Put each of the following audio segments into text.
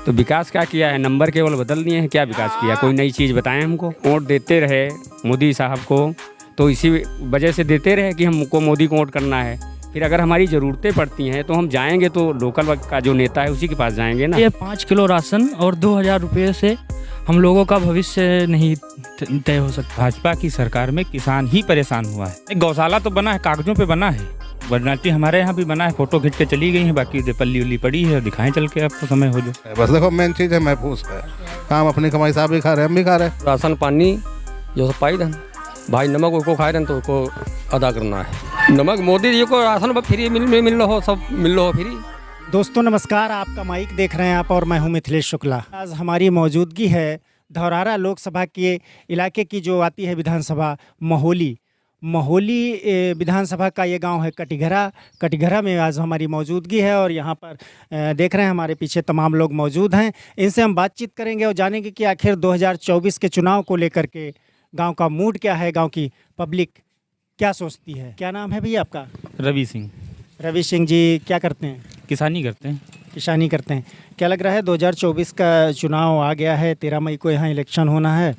तो विकास क्या किया है? नंबर केवल बदल दिए हैं, क्या विकास किया? कोई नई चीज़ बताएं हमको। वोट देते रहे मोदी साहब को, तो इसी वजह से देते रहे कि हमको मोदी को वोट करना है। फिर अगर हमारी ज़रूरतें पड़ती हैं तो हम जाएंगे तो लोकल का जो नेता है उसी के पास जाएंगे ना। ये 5 किलो राशन और 2,000 रुपये से हम लोगों का भविष्य नहीं तय हो सकता। भाजपा की सरकार में किसान ही परेशान हुआ है। गौशाला तो बना है, कागजों पे बना है, वरनाटी हमारे यहाँ भी बना है, फोटो खींच के चली गई है, बाकी पल्ली उल्ली पड़ी है, दिखाएं चल के आपको समय हो जो। बस देखो मेन चीज़ है महफूज है, काम अपनी कमाई साहब भी खा रहे हैं, हम भी खा रहे हैं। राशन पानी जो सब पाई रहन भाई, नमक उसको खाए रहन तो उसको अदा करना है। नमक मोदी जी को राशन फ्री मिल रहा हो, सब मिल रहा हो फ्री। दोस्तों नमस्कार, आपका माइक देख रहे हैं आप और मैं हूं मिथिलेश शुक्ला। आज हमारी मौजूदगी है धौरारा लोकसभा के इलाके की जो आती है विधानसभा महोली विधानसभा का ये गांव है कटिघरा में आज हमारी मौजूदगी है। और यहाँ पर देख रहे हैं हमारे पीछे तमाम लोग मौजूद हैं। इनसे हम बातचीत करेंगे और जानेंगे कि आखिर 2024 के चुनाव को लेकर के गांव का मूड क्या है, गांव की पब्लिक क्या सोचती है। क्या नाम है भैया आपका? रवि सिंह। रवि सिंह जी क्या करते हैं? किसानी करते हैं। किसानी करते हैं। क्या लग रहा है 2024 का चुनाव आ गया है, 13 मई को यहाँ इलेक्शन होना है।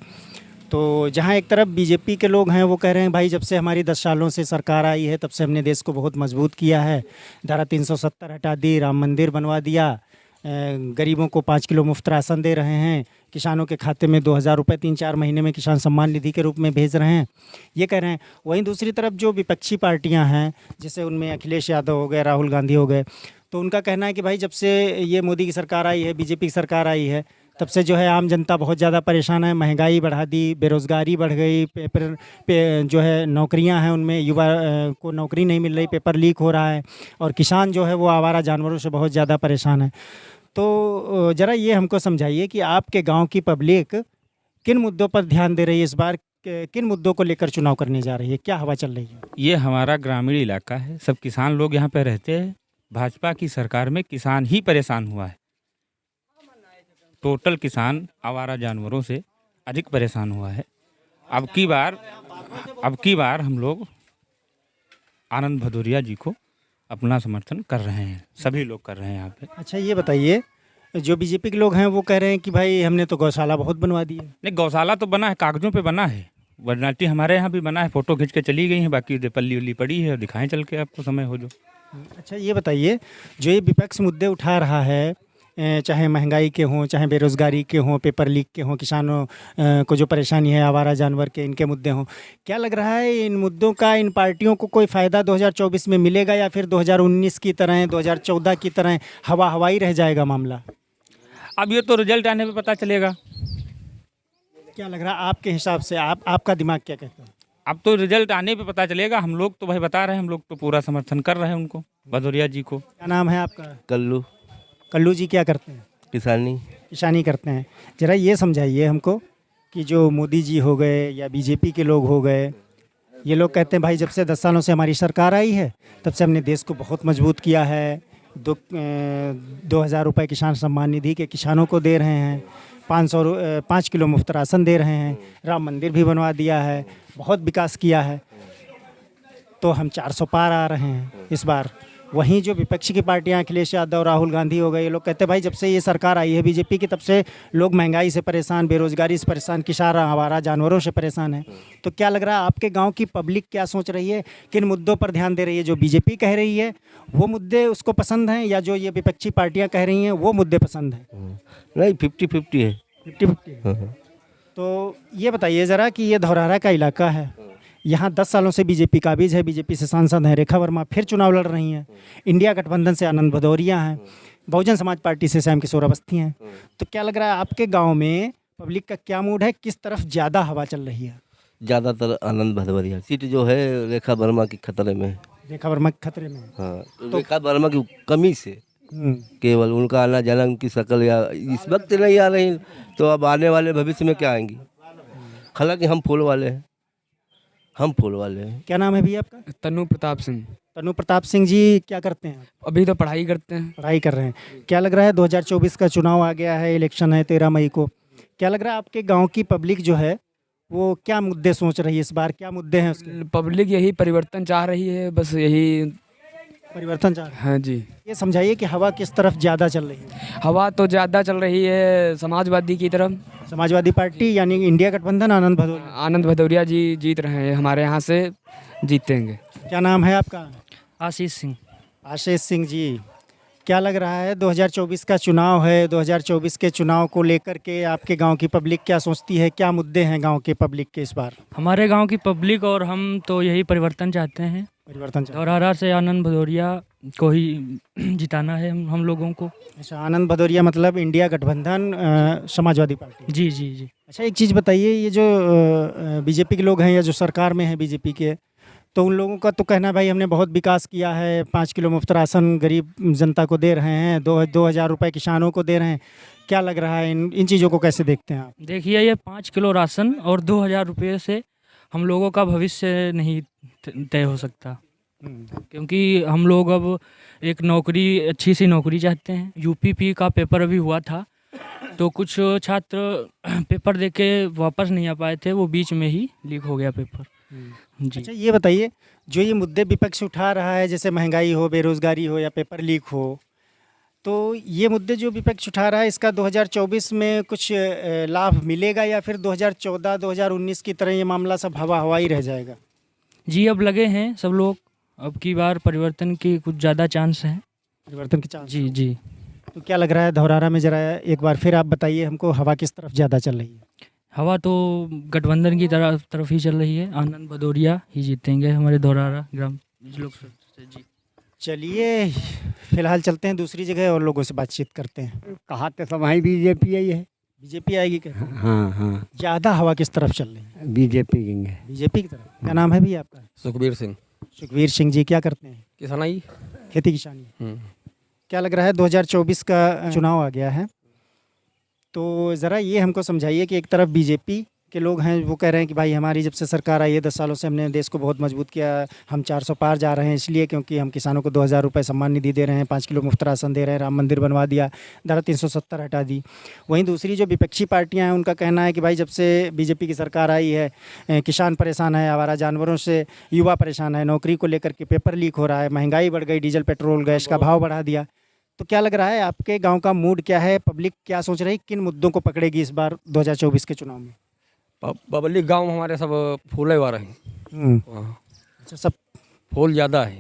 तो जहाँ एक तरफ बीजेपी के लोग हैं वो कह रहे हैं भाई जब से हमारी 10 सालों से सरकार आई है तब से हमने देश को बहुत मजबूत किया है, धारा 370 हटा दी, राम मंदिर बनवा दिया, गरीबों को 5 किलो मुफ्त राशन दे रहे हैं, किसानों के खाते में 2,000 रुपये 3-4 महीने में किसान सम्मान निधि के रूप में भेज रहे हैं, ये कह रहे हैं। वहीं दूसरी तरफ जो विपक्षी पार्टियां हैं, जैसे उनमें अखिलेश यादव हो गए, राहुल गांधी हो गए, तो उनका कहना है कि भाई जब से ये मोदी की सरकार आई है, बीजेपी की सरकार आई है, तब से जो है आम जनता बहुत ज़्यादा परेशान है। महंगाई बढ़ा दी, बेरोज़गारी बढ़ गई, जो है नौकरियां हैं उनमें युवा को नौकरी नहीं मिल रही, पेपर लीक हो रहा है, और किसान जो है वो आवारा जानवरों से बहुत ज़्यादा परेशान है। तो ज़रा ये हमको समझाइए कि आपके गांव की पब्लिक किन मुद्दों पर ध्यान दे रही है इस बार, किन मुद्दों को लेकर चुनाव करने जा रही है, क्या हवा चल रही है? ये हमारा ग्रामीण इलाका है, सब किसान लोग यहाँ पे रहते हैं। भाजपा की सरकार में किसान ही परेशान हुआ है। टोटल किसान आवारा जानवरों से अधिक परेशान हुआ है। अब की बार हम लोग आनंद भदौरिया जी को अपना समर्थन कर रहे हैं, सभी लोग कर रहे हैं यहाँ पे। अच्छा ये बताइए, जो बीजेपी के लोग हैं वो कह रहे हैं कि भाई हमने तो गौशाला बहुत बनवा दी है। नहीं, गौशाला तो बना है, कागजों पे बना है, वरनाटी हमारे यहाँ भी बना है, फोटो खींच के चली गई है, बाकी पल्ली उल्ली पड़ी है, दिखाएं चल के आपको समय हो जो। अच्छा ये बताइए, जो ये विपक्ष मुद्दे उठा रहा है, चाहे महंगाई के हों, चाहे बेरोज़गारी के हों, पेपर लीक के हों, किसानों को जो परेशानी है, आवारा जानवर के, इनके मुद्दे हों, क्या लग रहा है इन मुद्दों का इन पार्टियों को कोई फ़ायदा 2024 में मिलेगा या फिर 2019 की तरह 2014 की तरह हवाई रह जाएगा मामला? अब ये तो रिजल्ट आने पे पता चलेगा। क्या लग रहा है आपके हिसाब से, आपका दिमाग क्या कहता है? अब तो रिजल्ट आने पे पता चलेगा। हम लोग तो भाई बता रहे हैं, हम लोग तो पूरा समर्थन कर रहे हैं उनको, भदौरिया जी को। क्या नाम है आपका? कल्लू जी क्या करते हैं? किसानी करते हैं। ज़रा ये समझाइए हमको कि जो मोदी जी हो गए या बीजेपी के लोग हो गए, ये लोग कहते हैं भाई जब से 10 सालों से हमारी सरकार आई है तब से हमने देश को बहुत मजबूत किया है। 2,000 रुपये किसान सम्मान निधि के किसानों को दे रहे हैं, 5 किलो मुफ्त राशन दे रहे हैं, राम मंदिर भी बनवा दिया है, बहुत विकास किया है। तो हम 400 पार आ रहे हैं इस बार। वहीं जो विपक्षी की पार्टियां अखिलेश यादव, राहुल गांधी हो गए, ये लोग कहते हैं भाई जब से ये सरकार आई है बीजेपी की तब से लोग महंगाई से परेशान, बेरोजगारी से परेशान, किसान आवारा जानवरों से परेशान है। तो क्या लग रहा है आपके गांव की पब्लिक क्या सोच रही है, किन मुद्दों पर ध्यान दे रही है? जो बीजेपी कह रही है वो मुद्दे उसको पसंद हैं, या जो ये विपक्षी पार्टियाँ कह रही हैं वो मुद्दे पसंद हैं? नहीं, 50-50 है। 50-50। तो ये बताइए ज़रा कि ये धौरारा का इलाका है, यहाँ 10 सालों से बीजेपी काबिज है, बीजेपी से सांसद हैं रेखा वर्मा, फिर चुनाव लड़ रही हैं। इंडिया गठबंधन से आनंद भदौरिया हैं, बहुजन समाज पार्टी से श्याम किशोर अवस्थी हैं। तो क्या लग रहा है आपके गांव में पब्लिक का क्या मूड है, किस तरफ ज़्यादा हवा चल रही है? ज़्यादातर आनंद भदौरिया सीट जो है रेखा वर्मा की खतरे में। रेखा वर्मा के खतरे में? हाँ, तो रेखा वर्मा की कमी से केवल उनका आना जाना, उनकी शक्ल या इस वक्त नहीं आ रही, तो अब आने वाले भविष्य में क्या आएंगी। हालांकि हम फूल वाले हैं। क्या नाम है भैया आपका? तनु प्रताप सिंह जी क्या करते हैं? अभी तो पढ़ाई करते हैं। पढ़ाई कर रहे हैं। क्या लग रहा है 2024 का चुनाव आ गया है, इलेक्शन है 13 मई को, क्या लग रहा है आपके गांव की पब्लिक जो है वो क्या मुद्दे सोच रही है इस बार, क्या मुद्दे हैं उसके? पब्लिक यही परिवर्तन चाह रही है, बस यही परिवर्तन चाह रहे हैं। हाँ जी। ये समझाइए कि हवा किस तरफ ज़्यादा चल रही है। हवा तो ज़्यादा चल रही है समाजवादी की तरफ। समाजवादी पार्टी यानी इंडिया गठबंधन, आनंद भदौरिया। आनंद भदौरिया जी जीत रहे हैं, हमारे यहाँ से जीतेंगे। क्या नाम है आपका? आशीष सिंह। आशीष सिंह जी, क्या लग रहा है 2024 का चुनाव है, 2024 के चुनाव को लेकर के आपके गांव की पब्लिक क्या सोचती है, क्या मुद्दे हैं गांव के पब्लिक के इस बार? हमारे गांव की पब्लिक और हम तो यही परिवर्तन चाहते हैं। परिवर्तन धौरहरा से आनंद भदौरिया को ही जिताना है हम लोगों को। अच्छा, आनंद भदौरिया मतलब इंडिया गठबंधन समाजवादी पार्टी। जी जी जी। अच्छा, एक चीज़ बताइए, ये जो बीजेपी के लोग हैं या जो सरकार में है बीजेपी के, तो उन लोगों का तो कहना है भाई हमने बहुत विकास किया है, 5 किलो मुफ्त राशन गरीब जनता को दे रहे हैं, 2,000 रुपये किसानों को दे रहे हैं। क्या लग रहा है इन चीज़ों को कैसे देखते हैं आप? देखिए, ये 5 किलो राशन और 2,000 रुपये से हम लोगों का भविष्य नहीं तय हो सकता, क्योंकि हम लोग अब एक नौकरी, अच्छी सी नौकरी चाहते हैं। यूपीपी का पेपर अभी हुआ था, तो कुछ छात्र पेपर देके वापस नहीं आ पाए थे, वो बीच में ही लीक हो गया पेपर। जी। अच्छा, ये बताइए, जो ये मुद्दे विपक्ष उठा रहा है, जैसे महंगाई हो, बेरोज़गारी हो या पेपर लीक हो, तो ये मुद्दे जो विपक्ष उठा रहा है, इसका 2024 में कुछ लाभ मिलेगा या फिर 2014-2019 की तरह ये मामला सब हवा हवाई रह जाएगा? जी, अब लगे हैं सब लोग, अब की बार परिवर्तन की कुछ ज़्यादा चांस हैं। परिवर्तन के चांस? जी जी। तो क्या लग रहा है धौरहरा में, ज़रा एक बार फिर आप बताइए हमको, हवा किस तरफ ज़्यादा चल रही है? हवा तो गठबंधन की तरफ ही चल रही है। आनंद भदौरिया ही जीतेंगे हमारे धौरहरा ग्राम लोग से। जी। चलिए, फिलहाल चलते हैं दूसरी जगह और लोगों से बातचीत करते हैं। कहा तो सब वहीं बीजेपी आई है। बीजेपी आएगी क्या? हाँ हाँ, ज़्यादा हवा किस तरफ चल रही है? बीजेपी है। बीजेपी की तरफ। क्या नाम है भैया आपका? सुखबीर सिंह। सुखबीर सिंह जी, क्या करते हैं? किसानाई। खेती किसानी। क्या लग रहा है 2024 का चुनाव आ गया है, तो ज़रा ये हमको समझाइए कि एक तरफ बीजेपी के लोग हैं, वो कह रहे हैं कि भाई हमारी जब से सरकार आई है 10 सालों से हमने देश को बहुत मजबूत किया, हम 400 पार जा रहे हैं इसलिए क्योंकि हम किसानों को 2,000 रुपये सम्मान निधि दे रहे हैं, 5 किलो मुफ्त राशन दे रहे हैं, राम मंदिर बनवा दिया, धारा 370 हटा दी। वहीं दूसरी जो विपक्षी पार्टियां हैं, उनका कहना है कि भाई जब से बीजेपी की सरकार आई है किसान परेशान है, आवारा जानवरों से युवा परेशान है, नौकरी को लेकर के पेपर लीक हो रहा है, महंगाई बढ़ गई, डीजल पेट्रोल गैस का भाव बढ़ा दिया। तो क्या लग रहा है आपके गांव का मूड क्या है, पब्लिक क्या सोच रही है, किन मुद्दों को पकड़ेगी इस बार 2024 के चुनाव में? पब्लिक गांव हमारे सब फूले वाले हैं। अच्छा, सब फूल ज़्यादा है।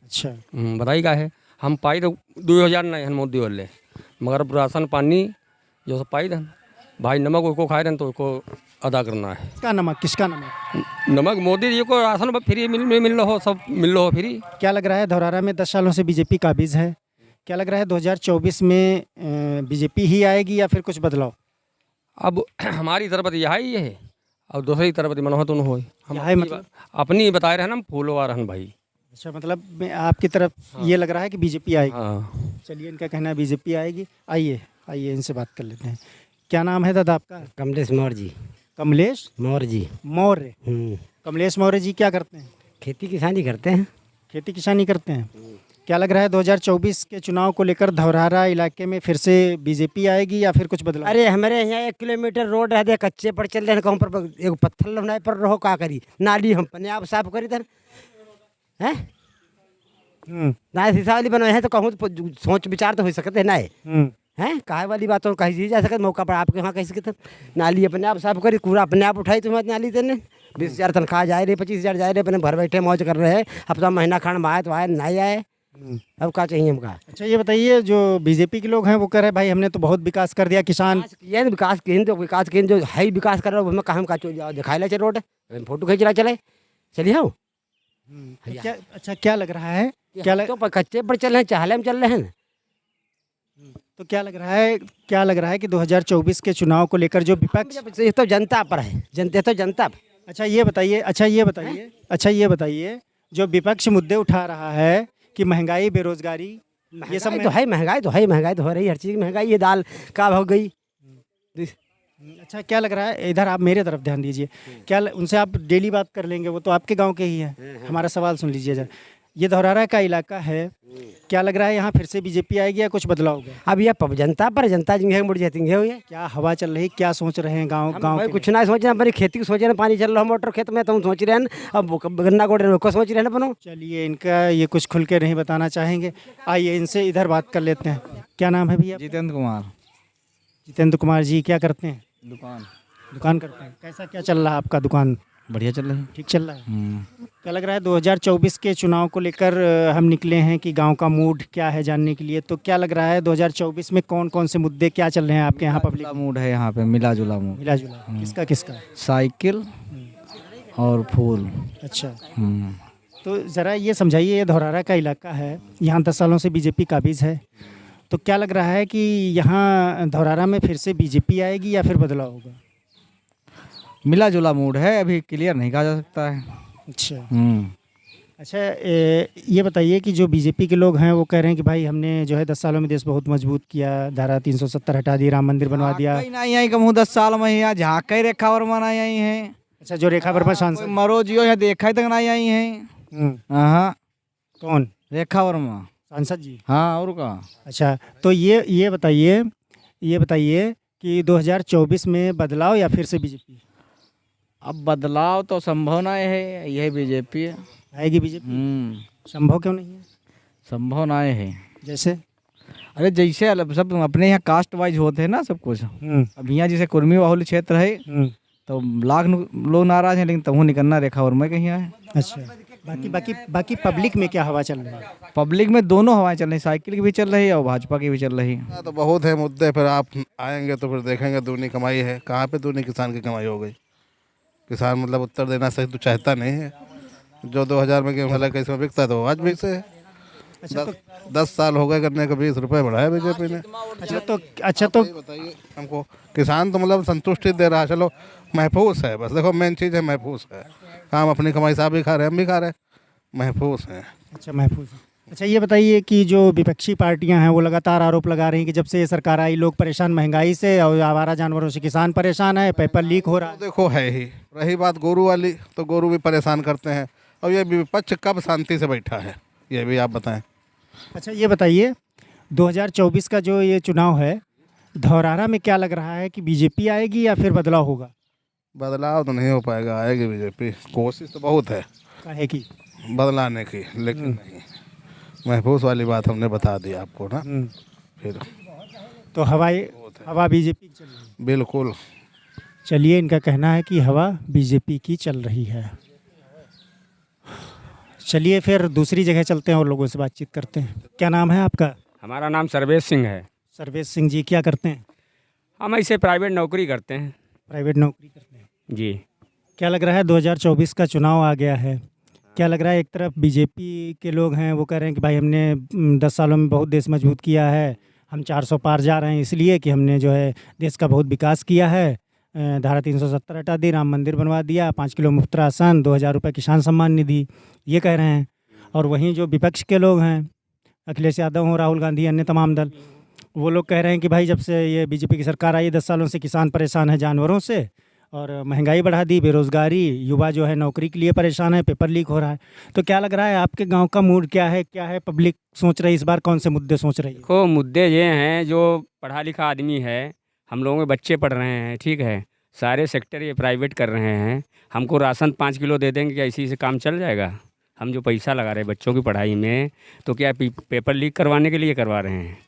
अच्छा, बताइए क्या है, हम पाई तो 2,000 नहीं हैं मोदी वाले, मगर राशन पानी जो सब पाई दन भाई, नमक उसको खाए रहे तो उसको अदा करना है। किसका नमक? किसका नमक? नमक मोदी जी को राशन फ्री मिल रहा हो, सब मिल रहा हो फ्री। क्या लग रहा है धौरहरा में 10 सालों से बीजेपी काबिज है, क्या लग रहा है 2024 में बीजेपी ही आएगी या फिर कुछ बदलाव? अब हमारी तरफ यह ही है और दूसरी तरफ मनोहर तो हो, हम यही मतलब अपनी बताए रहे ना, हम फूलो आ रहन भाई। अच्छा, मतलब आपकी तरफ ये लग रहा है कि बीजेपी आएगी। हाँ। चलिए, इनका कहना है बीजेपी आएगी। आइए आइए इनसे बात कर लेते हैं। क्या नाम है दादा आपका? कमलेश मौर्य जी। कमलेश मौर्य जी। मौर्य। कमलेश मौर्य जी, क्या करते हैं? खेती किसानी करते हैं। खेती किसानी करते हैं। क्या लग रहा है 2024 के चुनाव को लेकर धौरहरा इलाके में फिर से बीजेपी आएगी या फिर कुछ बदलाव? अरे हमारे यहाँ 1 किलोमीटर रोड है, कच्चे पर चल रहे हैं, कहूँ पर एक पत्थर लहनाए पर रहो, का करी नाली हम अपने आप साफ करी तर है ना, शीशा वाली बनवाए हैं तो कहूँ तो सोच विचार तो हो सकते है ना है कहा वाली बात तो कही जा सकते, मौका पर आपके वहाँ कह सकते, नाली अपने आप साफ करी, कूड़ा अपने आप उठाई तुम्हारी नाली देने, 20,000 तनख्वाह जाए रही, 25,000 जाए रहे, अपने घर बैठे मौज कर रहे हैं, अब तो महीना खंड आए तो आए नहीं आए, अब क्या चाहिए हमका? अच्छा, ये बताइए, जो बीजेपी के लोग हैं वो कह रहे हैं भाई हमने तो बहुत विकास कर दिया, किसान ये विकास केंद्र जो है विकास कर रहा है, हमें कहाँ का दिखाई ला चले रोड फोटो खींच रहा चले चलिए हो। क्या? अच्छा, क्या लग रहा है, क्या तो कच्चे पर चल रहे हैं, चाहले में चल रहे हैं, तो क्या लग रहा है कि 2024 के चुनाव को लेकर जो विपक्ष, ये तो जनता पर है, जनता पर। अच्छा ये बताइए जो विपक्ष मुद्दे उठा रहा है कि महंगाई, बेरोजगारी, ये सब तो है, महंगाई तो हो रही है, हर चीज़ की महंगाई, ये दाल का हो गई। अच्छा, क्या लग रहा है, इधर आप मेरे तरफ ध्यान दीजिए, क्या उनसे आप डेली बात कर लेंगे, वो तो आपके गांव के ही हैं, हमारा सवाल सुन लीजिए जरा। ये धौरारा का इलाका है, क्या लग रहा है यहाँ फिर से बीजेपी आएगी या कुछ बदलाव होगा? अब ये जनता पर जनता जिंगे मुड़ जाती है ये क्या हवा चल रही, क्या सोच रहे हैं गांव हम गांव भाई के कुछ ना सोच रहे हैं, अपनी खेती की सोच रहे हैं, पानी चल रहा है मोटर खेत में तो हम सोच रहे हैं, अब गन्ना गोड़ को सोच रहे हैं बनो। चलिए इनका ये कुछ खुल के नहीं बताना चाहेंगे, आइए इनसे इधर बात कर लेते हैं। क्या नाम है भैया? जितेंद्र कुमार। जितेंद्र कुमार जी, क्या करते हैं? दुकान करते हैं। कैसा क्या चल रहा है आपका दुकान? बढ़िया चल रही है। ठीक चल रहा है। क्या लग रहा है 2024 के चुनाव को लेकर हम निकले हैं कि गांव का मूड क्या है जानने के लिए, तो क्या लग रहा है 2024 में कौन कौन से मुद्दे क्या चल रहे हैं आपके यहाँ? पब्लिक मूड है यहाँ पे, मिला जुला मूड। मिला जुला किसका किसका? साइकिल और फूल। अच्छा, तो ज़रा ये समझाइए, ये धौरारा का इलाका है, यहाँ 10 सालों से बीजेपी काबिज है, तो क्या लग रहा है कि यहाँ धौरारा में फिर से बीजेपी आएगी या फिर बदलाव होगा? मिला जुला मूड है, अभी क्लियर नहीं कहा जा सकता है। अच्छा। अच्छा, ये बताइए कि जो बीजेपी के लोग हैं वो कह रहे हैं कि भाई हमने जो है 10 सालों में देश बहुत मजबूत किया, धारा 370 हटा दी, राम मंदिर बनवा दिया। नहीं आई कहूँ 10 साल में यहाँ झाँक ही रेखा वर्मा नहीं आई है। अच्छा, जो रेखा वर्मा सांसद मरो जियो यहाँ देखा ही तक नहीं आई है। हाँ, कौन? रेखा वर्मा सांसद जी। हाँ, और का। अच्छा, तो ये बताइए कि 2024 में बदलाव या फिर से बीजेपी? अब बदलाव तो संभव नहीं है, यही बीजेपी है। आएगी बीजेपी? संभव क्यों नहीं है? संभव नहीं है। जैसे? अरे जैसे सब अपने यहाँ कास्ट वाइज होते हैं ना सब कुछ। अब यहाँ जैसे कुर्मी बाहुल्य क्षेत्र है तो लाख लोग नाराज हैं, लेकिन तब निकलना रेखा वर्मा कहीं आए। अच्छा, बाकी पब्लिक में क्या हवा चल रही है? पब्लिक में दोनों हवाएं चल रही, साइकिल की भी चल रही है और भाजपा की भी चल रही है। तो बहुत है मुद्दे, फिर आप आएंगे तो फिर देखेंगे दूनी कमाई है। कहाँ पे दूनी किसान की कमाई हो गई? किसान मतलब उत्तर देना सही तो चाहता नहीं है। जो 2000 में गेहूँ कैसे बिकता तो आज भी से। अच्छा, 10 साल हो गए करने का, 20 रुपये बढ़ाया बीजेपी ने। अच्छा तो बताइए हमको, किसान तो मतलब संतुष्टि दे रहा है, चलो महफूज है। बस देखो मेन चीज़ है महफूज है, काम अपनी कमाई साहब भी खा रहे हैं, हम भी खा रहे हैं, महफूज हैं। अच्छा, महफूज है। अच्छा, ये बताइए कि जो विपक्षी पार्टियां हैं वो लगातार आरोप लगा रही हैं कि जब से ये सरकार आई लोग परेशान, महंगाई से और आवारा जानवरों से किसान परेशान है, पेपर लीक हो रहा है। देखो है ही, रही बात गोरू वाली, तो गोरू भी परेशान करते हैं, और ये विपक्ष कब शांति से बैठा है ये भी आप बताएं। अच्छा, ये बताइए 2024 का जो ये चुनाव है धौरारा में क्या लग रहा है कि बीजेपी आएगी या फिर बदलाव होगा? बदलाव तो नहीं हो पाएगा, आएगी बीजेपी, कोशिश तो बहुत है काहे की बदलाने की, लेकिन नहीं। महफूज वाली बात हमने बता दी आपको ना। फिर तो हवा बीजेपी की चल रही है? बिल्कुल। चलिए, इनका कहना है कि हवा बीजेपी की चल रही है। चलिए फिर दूसरी जगह चलते हैं और लोगों से बातचीत करते हैं। क्या नाम है आपका? हमारा नाम सर्वेश सिंह है। सर्वेश सिंह जी, क्या करते हैं? हम ऐसे प्राइवेट नौकरी करते हैं। प्राइवेट नौकरी करते हैं जी। क्या लग रहा है 2024 का चुनाव आ गया है, क्या लग रहा है? एक तरफ बीजेपी के लोग हैं वो कह रहे हैं कि भाई हमने 10 सालों में बहुत देश मजबूत किया है, हम 400 पार जा रहे हैं इसलिए कि हमने जो है देश का बहुत विकास किया है, धारा 370 हटा दी, राम मंदिर बनवा दिया, 5 किलो मुफ्त राशन, 2000 रुपये किसान सम्मान निधि, ये कह रहे हैं। और वहीं जो विपक्ष के लोग हैं, अखिलेश यादव हो, राहुल गांधी, अन्य तमाम दल, वो लोग कह रहे हैं कि भाई जब से ये बीजेपी की सरकार आई 10 सालों से किसान परेशान है जानवरों से, और महंगाई बढ़ा दी, बेरोज़गारी, युवा जो है नौकरी के लिए परेशान है, पेपर लीक हो रहा है। तो क्या लग रहा है आपके गांव का मूड क्या है पब्लिक सोच रही है इस बार, कौन से मुद्दे सोच रही है? देखो मुद्दे ये हैं, जो पढ़ा लिखा आदमी है, हम लोगों के बच्चे पढ़ रहे हैं, ठीक है, सारे सेक्टर ये प्राइवेट कर रहे हैं, हमको राशन 5 किलो दे देंगे क्या इसी से काम चल जाएगा? हम जो पैसा लगा रहे हैं बच्चों की पढ़ाई में, तो क्या पेपर लीक करवाने के लिए करवा रहे हैं?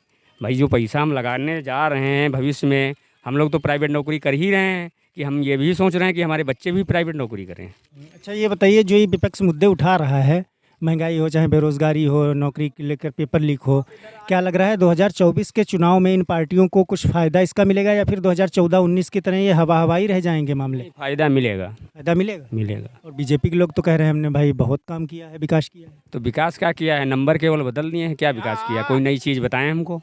भाई जो पैसा हम लगाने जा रहे हैं भविष्य में, हम लोग तो प्राइवेट नौकरी कर ही रहे हैं, कि हम ये भी सोच रहे हैं कि हमारे बच्चे भी प्राइवेट नौकरी करें। अच्छा, ये बताइए जो ये विपक्ष मुद्दे उठा रहा है, महंगाई हो चाहे बेरोज़गारी हो, नौकरी के लेकर पेपर लीक हो, क्या लग रहा है 2024 के चुनाव में इन पार्टियों को कुछ फ़ायदा इसका मिलेगा या फिर 2014-19 की तरह ये हवाई रह जाएंगे मामले? फ़ायदा मिलेगा। फ़ायदा मिलेगा? मिलेगा। और बीजेपी के लोग तो कह रहे हैं हमने भाई बहुत काम किया है, विकास किया है। तो विकास क्या किया है? नंबर केवल बदल दिए हैं, क्या विकास किया? कोई नई चीज़ बताएं हमको,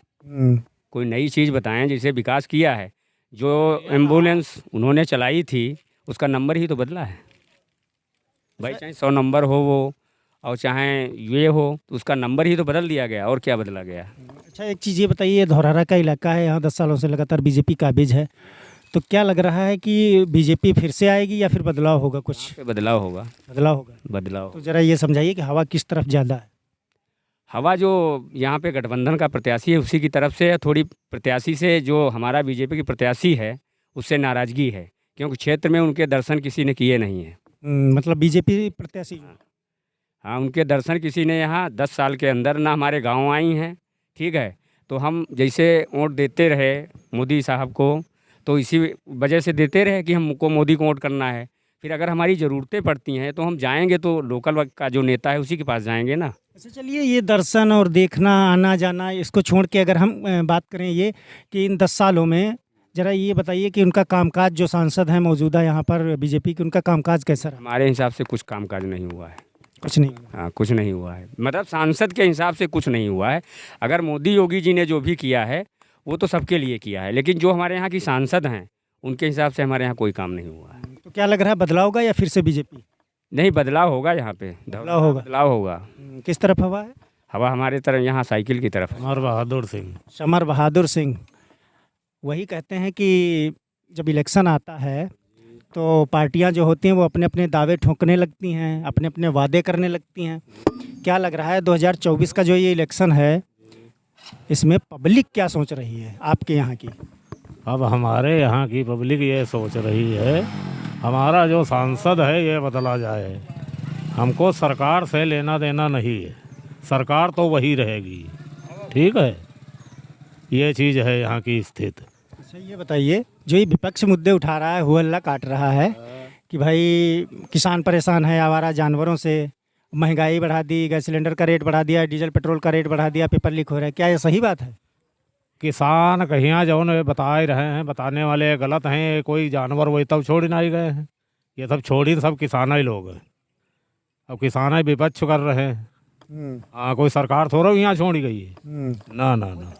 कोई नई चीज़ बताएं जिसे विकास किया है। जो एम्बुलेंस उन्होंने चलाई थी उसका नंबर ही तो बदला है भाई, चाहे 100 नंबर हो वो, और चाहे ये हो, तो उसका नंबर ही तो बदल दिया गया, और क्या बदला गया? अच्छा, एक चीज़ ये बताइए, धौरारा का इलाका है, यहाँ 10 सालों से लगातार बीजेपी काबिज है, तो क्या लग रहा है कि बीजेपी फिर से आएगी या फिर बदलाव होगा कुछ? पे बदलाव होगा। बदलाव होगा। बदलाव तो ज़रा ये समझाइए कि हवा किस तरफ ज़्यादा है? हवा जो यहाँ पे गठबंधन का प्रत्याशी है उसी की तरफ से है। थोड़ी प्रत्याशी से जो हमारा बीजेपी की प्रत्याशी है उससे नाराज़गी है, क्योंकि क्षेत्र में उनके दर्शन किसी ने किए नहीं हैं। मतलब बीजेपी प्रत्याशी? हाँ, उनके दर्शन किसी ने यहाँ 10 साल के अंदर ना हमारे गांव आई हैं। ठीक है, तो हम जैसे वोट देते रहे मोदी साहब को, तो इसी वजह से देते रहे कि हमको मोदी को वोट करना है। फिर अगर हमारी ज़रूरतें पड़ती हैं तो हम जाएंगे, तो लोकल का जो नेता है उसी के पास जाएंगे ना। अच्छा चलिए, ये दर्शन और देखना, आना जाना, इसको छोड़ के अगर हम बात करें ये कि इन 10 सालों में ज़रा ये बताइए कि उनका कामकाज, जो सांसद हैं मौजूदा यहाँ पर बीजेपी के, उनका कामकाज कैसा रहा? हमारे हिसाब से कुछ कामकाज नहीं हुआ है। कुछ नहीं? हाँ, कुछ नहीं हुआ है, मतलब सांसद के हिसाब से कुछ नहीं हुआ है। अगर मोदी योगी जी ने जो भी किया है वो तो सबके लिए किया है, लेकिन जो हमारे यहाँ की सांसद हैं उनके हिसाब से हमारे यहाँ कोई काम नहीं हुआ है। तो क्या लग रहा है, बदलाव होगा या फिर से बीजेपी? नहीं, बदलाव होगा यहाँ पे। बदलाव होगा। बदलाव होगा। किस तरफ हवा है? हवा हमारे तरफ यहाँ साइकिल की तरफ है। समर बहादुर सिंह। समर बहादुर सिंह। वही कहते हैं कि जब इलेक्शन आता है तो पार्टियां जो होती हैं वो अपने अपने दावे ठोकने लगती हैं, अपने अपने वादे करने लगती हैं। क्या लग रहा है 2024 का जो ये इलेक्शन है, इसमें पब्लिक क्या सोच रही है आपके यहाँ की? अब हमारे यहाँ की पब्लिक ये सोच रही है हमारा जो सांसद है ये बदला जाए। हमको सरकार से लेना देना नहीं है, सरकार तो वही रहेगी। ठीक है, ये चीज़ है यहाँ की स्थिति। अच्छा ये बताइए, जो ये विपक्ष मुद्दे उठा रहा है, हुआ काट रहा है कि भाई किसान परेशान है आवारा जानवरों से, महंगाई बढ़ा दी, गैस सिलेंडर का रेट बढ़ा दिया, डीजल पेट्रोल का रेट बढ़ा दिया, पेपर लीक हो रहा है, क्या ये सही बात है? किसान कहीं जो न बता ही रहे हैं, बताने वाले गलत हैं। कोई जानवर वही तब छोड़ ना ही गए हैं, ये सब छोड़ी सब किसान ही लोग हैं। अब किसान ही विपक्ष कर रहे हैं। हाँ, कोई सरकार थोड़ा यहाँ छोड़ी गई है। ना ना ना।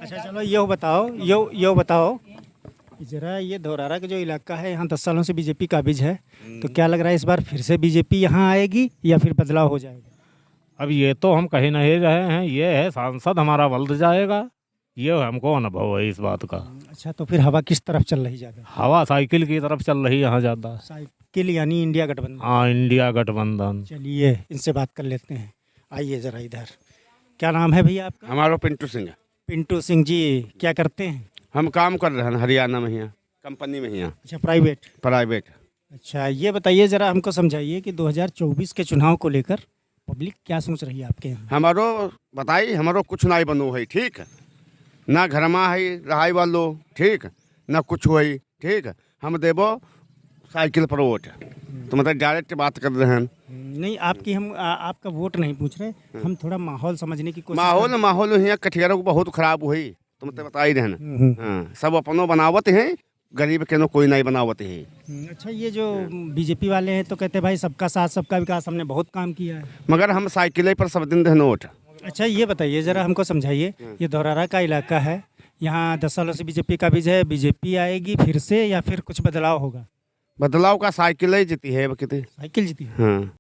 अच्छा चलो यो बताओ ज़रा, ये धौरारा का जो इलाका है यहाँ 10 सालों से बीजेपी काबिज है, तो क्या लग रहा है इस बार फिर से बीजेपी यहाँ आएगी या फिर बदलाव हो जाएगा? अब ये तो हम कह नहीं रहे हैं, ये है सांसद हमारा बदल जाएगा, ये हमको अनुभव है इस बात का। अच्छा, तो फिर हवा किस तरफ चल रही ज़्यादा? हवा साइकिल की तरफ चल रही है यहाँ ज़्यादा। साइकिल यानी इंडिया गठबंधन? हाँ, इंडिया गठबंधन। चलिए इनसे बात कर लेते हैं। आइए ज़रा इधर। क्या नाम है भैया आपका? हमारा पिंटू सिंह। पिंटू सिंह जी, क्या करते हैं? हम काम कर रहे हैं हरियाणा में, यहाँ कंपनी में। यहाँ अच्छा, प्राइवेट। अच्छा ये बताइए ज़रा, हमको समझाइए कि 2024 के चुनाव को लेकर पब्लिक क्या सोच रही है आपके यहाँ? हमारो बताइए, हमारो कुछ नहीं बनो है। ठीक है, ना घर में है रहाई वालो, ठीक ना कुछ हुई। ठीक, हम देवो साइकिल पर वोट। तो मतलब डायरेक्ट बात कर रहे हैं। नहीं, आपकी हम आपका वोट नहीं पूछ रहे, हम थोड़ा माहौल समझने की कोशिश। माहौल यहाँ कटियारों को बहुत खराब हुई, तो मतलब बता ही रहे हैं। हाँ, सब अपनों बनावत हैं, गरीब के नो कोई नहीं बनावत है। अच्छा, ये जो बीजेपी वाले हैं तो कहते हैं भाई सबका साथ सबका विकास, हमने बहुत काम किया है, मगर हम साइकिल पर सब दिन दें वोट। अच्छा ये बताइए ज़रा, हमको समझाइए, ये धौरारा का इलाका है, यहाँ 10 सालों से बीजेपी का बीज है, बीजेपी आएगी फिर से या फिर कुछ बदलाव होगा? बदलाव का साइकिल ही जीती है। साइकिल जीती है? हाँ।